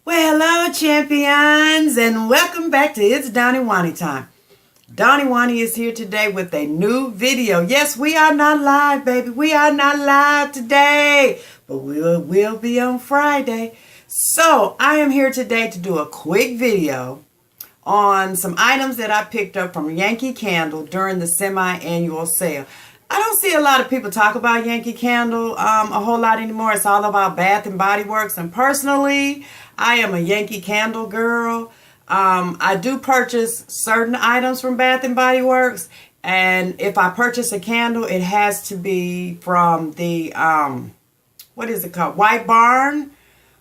Well, hello, champions, and welcome back to It's DawnyWawnyTime. Dawny Wawny is here today with a new video. Yes, we are not live, baby. We are not live today, but we'll be on Friday. So, I am here today to do a quick video on some items that I picked up from Yankee Candle during the semi-annual sale. I don't see a lot of people talk about Yankee Candle a whole lot anymore. It's all about Bath and Body Works, and personally, I am a Yankee Candle girl. I do purchase certain items from Bath and Body Works, and if I purchase a candle, it has to be from the what is it called, White Barn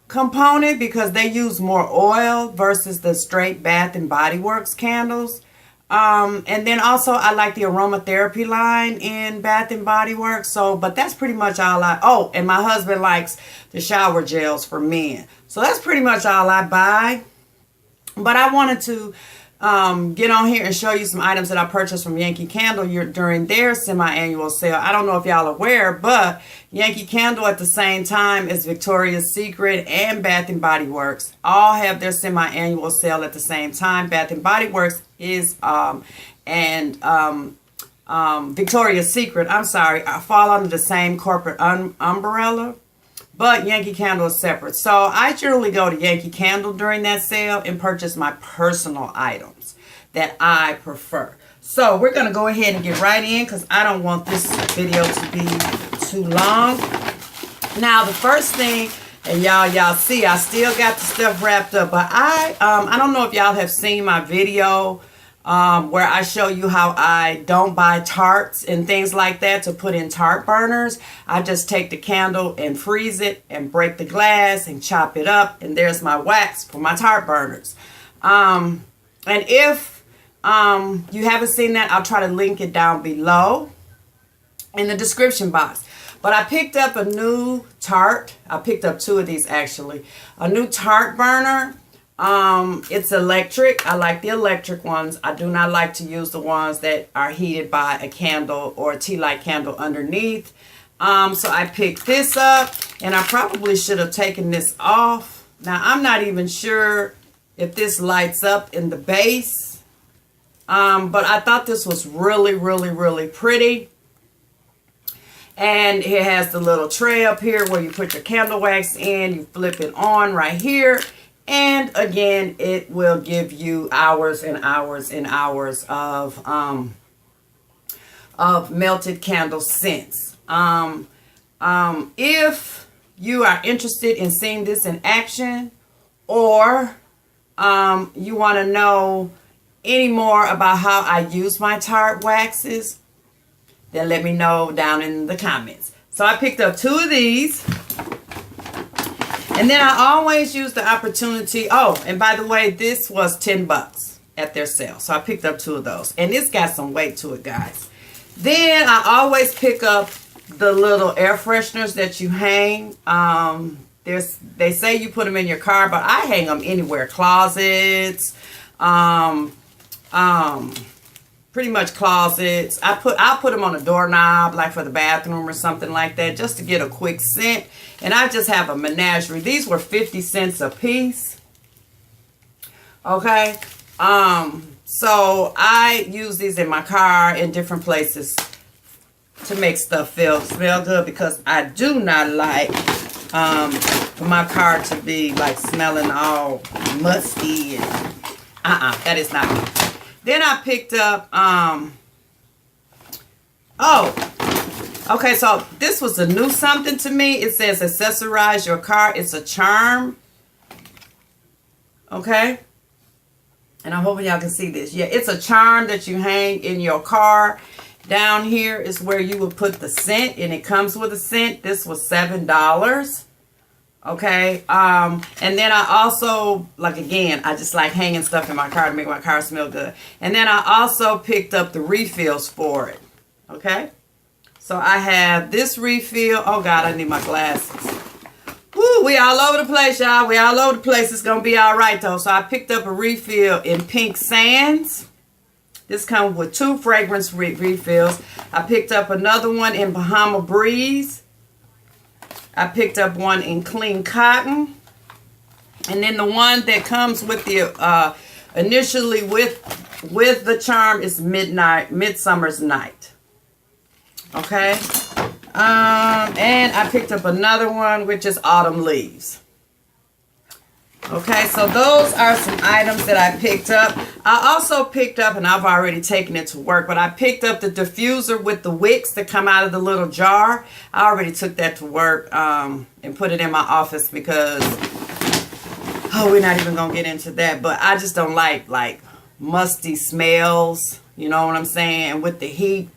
component, because they use more oil versus the straight Bath and Body Works candles. And then also I like the aromatherapy line in Bath and Body Works. So, but that's pretty much all oh, and my husband likes the shower gels for men. So that's pretty much all I buy. But I wanted to get on here and show you some items that I purchased from Yankee Candle during their semi-annual sale. I don't know if y'all are aware, but Yankee Candle at the same time as Victoria's Secret and Bath and Body Works all have their semi-annual sale at the same time. Bath and Body Works is Victoria's Secret, I'm sorry, fall under the same corporate umbrella. But Yankee Candle is separate. So I generally go to Yankee Candle during that sale and purchase my personal items that I prefer. So we're going to go ahead and get right in because I don't want this video to be too long. Now the first thing, and y'all see I still got the stuff wrapped up, but I don't know if y'all have seen my video where I show you how I don't buy tarts and things like that to put in tart burners. I just take the candle and freeze it and break the glass and chop it up, and there's my wax for my tart burners. And if you haven't seen that, I'll try to link it down below in the description box. But I picked up a new tart. I picked up two of these actually. A new tart burner. It's electric. I like the electric ones. I do not like to use the ones that are heated by a candle or a tea light candle underneath. So I picked this up, and I probably should have taken this off. Now, I'm not even sure if this lights up in the base. But I thought this was really, really, really pretty. And it has the little tray up here where you put your candle wax in. You flip it on right here. And again, it will give you hours and hours and hours of melted candle scents. If you are interested in seeing this in action, or you want to know any more about how I use my tart waxes, then let me know down in the comments. So I picked up two of these. And then I always use the opportunity. Oh, and by the way, this was 10 bucks at their sale. So I picked up two of those. And it's got some weight to it, guys. Then I always pick up the little air fresheners that you hang. They say you put them in your car, but I hang them anywhere. Closets, pretty much closets. I'll put them on a doorknob, like for the bathroom or something like that, just to get a quick scent. And I just have a menagerie. These were 50 cents a piece. Okay. So I use these in my car in different places to make stuff smell good, because I do not like for my car to be like smelling all musty and that is not good. Then I picked up okay, so this was a new something to me. It says accessorize your car. It's a charm. Okay. And I'm hoping y'all can see this. Yeah, it's a charm that you hang in your car. Down here is where you would put the scent, and it comes with a scent. This was $7. Okay. And then I also, like, again, I just like hanging stuff in my car to make my car smell good. And then I also picked up the refills for it. Okay. So I have this refill. Oh, God, I need my glasses. Woo, we all over the place, y'all. We all over the place. It's going to be all right, though. So I picked up a refill in Pink Sands. This comes with 2 fragrance refills. I picked up another one in Bahama Breeze. I picked up one in Clean Cotton. And then the one that comes with the initially with the charm is Midsummer's Night. Okay. And I picked up another one, which is Autumn Leaves. Okay, so those are some items that I picked up. I also picked up, and I've already taken it to work, but I picked up the diffuser with the wicks that come out of the little jar. I already took that to work and put it in my office because, oh, we're not even going to get into that, but I just don't like musty smells, you know what I'm saying, and with the heat.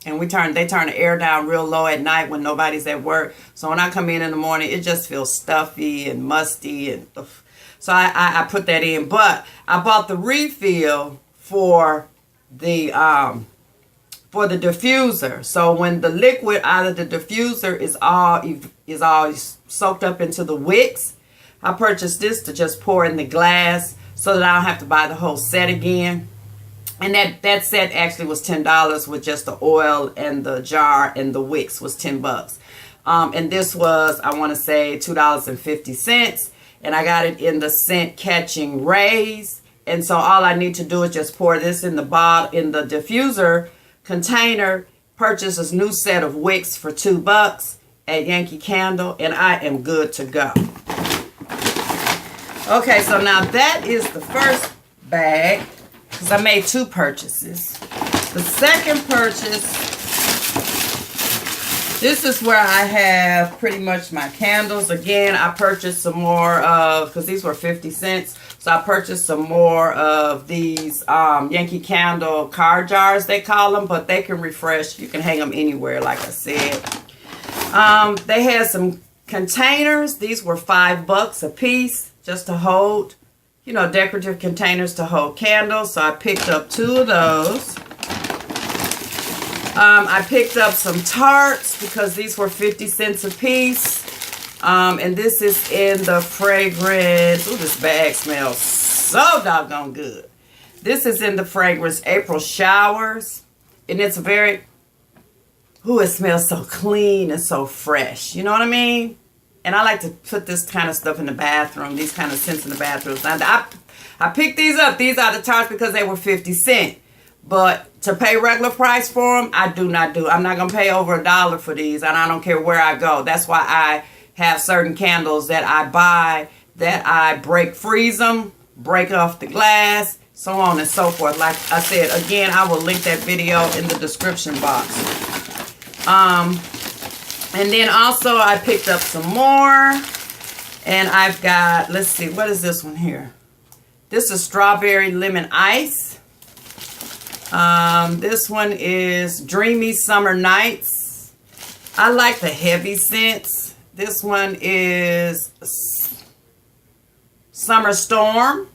And they turn the air down real low at night when nobody's at work. So when I come in the morning, it just feels stuffy and musty. And so I put that in. But I bought the refill for the diffuser. So when the liquid out of the diffuser is all soaked up into the wicks, I purchased this to just pour in the glass so that I don't have to buy the whole set again. And that set actually was $10 with just the oil and the jar, and the wicks was $10. And this was, I want to say, $2.50. And I got it in the scent catching rays. And so all I need to do is just pour this in the diffuser container, purchase a new set of wicks for $2 at Yankee Candle, and I am good to go. Okay, so now that is the first bag, because I made 2 purchases. The second purchase, this is where I have pretty much my candles. Again, I purchased some more of, because these were 50 cents. So I purchased some more of these Yankee Candle card jars, they call them, but they can refresh. You can hang them anywhere, like I said. They had some containers. These were $5 a piece, just to hold, you know, decorative containers to hold candles. So I picked up 2 of those. I picked up some Tarts because these were 50 cents a piece. And this is in the fragrance. Ooh, this bag smells so doggone good. This is in the fragrance April Showers. And it's very, ooh, it smells so clean and so fresh. You know what I mean? And I like to put this kind of stuff in the bathroom, these kind of scents in the bathroom. Now, I picked these up. These are the Tarts because they were 50 cents. But to pay regular price for them, I do not do. I'm not going to pay over $1 for these, and I don't care where I go. That's why I have certain candles that I buy, that I freeze them, break off the glass, so on and so forth. Like I said, again, I will link that video in the description box. And then also I picked up some more, and I've got, let's see, what is this one here? This is Strawberry Lemon Ice. This one is Dreamy Summer Nights. I like the heavy scents. This one is Summer Storm.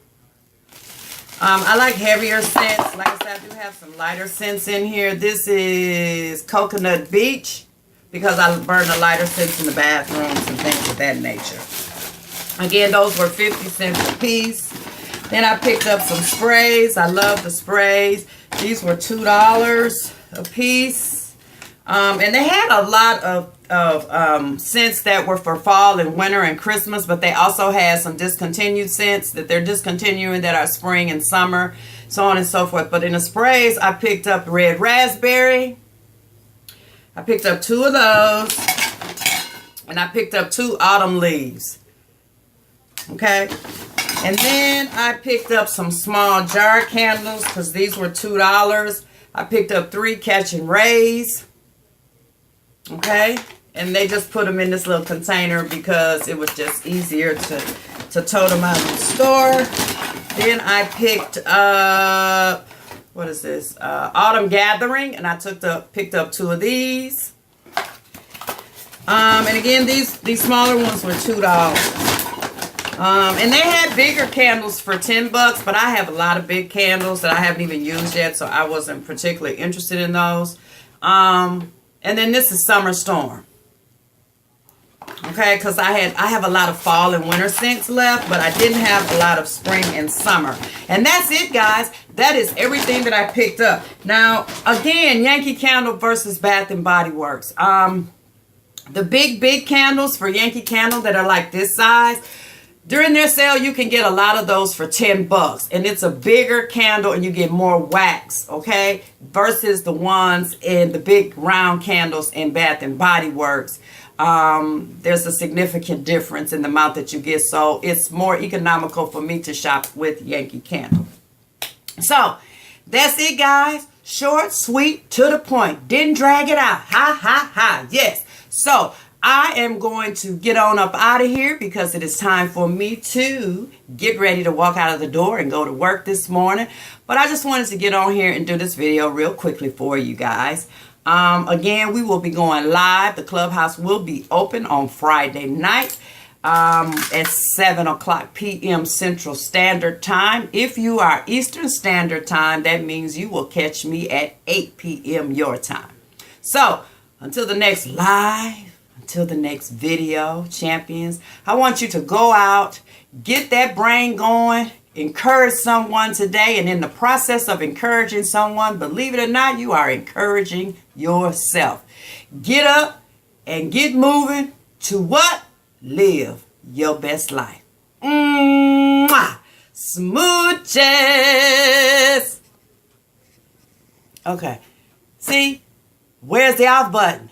I like heavier scents. Like I said, I do have some lighter scents in here. This is Coconut Beach, because I burn the lighter scents in the bathrooms and things of that nature. Again, those were 50 cents a piece. Then I picked up some sprays. I love the sprays. These were $2 a piece. And they had a lot of scents that were for fall and winter and Christmas, but they also had some discontinued scents that they're discontinuing that are spring and summer, so on and so forth. But in the sprays, I picked up Red Raspberry. I picked up 2 of those. And I picked up 2 Autumn Leaves. Okay. And then I picked up some small jar candles because these were $2. I picked up 3 Catching Rays. Okay. And they just put them in this little container because it was just easier to tote them out of the store. Then I picked up, what is this? Autumn Gathering. And I picked up 2 of these. And again, these smaller ones were $2. And they had bigger candles for $10, but I have a lot of big candles that I haven't even used yet, so I wasn't particularly interested in those. And then this is Summer Storm. Okay, because I have a lot of fall and winter scents left, but I didn't have a lot of spring and summer. And that's it, guys. That is everything that I picked up. Now, again, Yankee Candle versus Bath and Body Works. The big candles for Yankee Candle that are like this size, During their sale, you can get a lot of those for 10 bucks. And it's a bigger candle and you get more wax, okay? Versus the ones in the big round candles in Bath and Body Works. There's a significant difference in the amount that you get. So it's more economical for me to shop with Yankee Candle. So that's it, guys. Short, sweet, to the point. Didn't drag it out. Ha, ha, ha. Yes. So I am going to get on up out of here because it is time for me to get ready to walk out of the door and go to work this morning. But I just wanted to get on here and do this video real quickly for you guys. Again, we will be going live. The clubhouse will be open on Friday night at 7 o'clock p.m. Central Standard Time. If you are Eastern Standard Time, that means you will catch me at 8 p.m. your time. So until the next live, until the next video, champions, I want you to go out, get that brain going, encourage someone today. And in the process of encouraging someone, believe it or not, you are encouraging yourself. Get up and get moving to what? Live your best life. Mwah! Smooches. Okay. See? Where's the off button?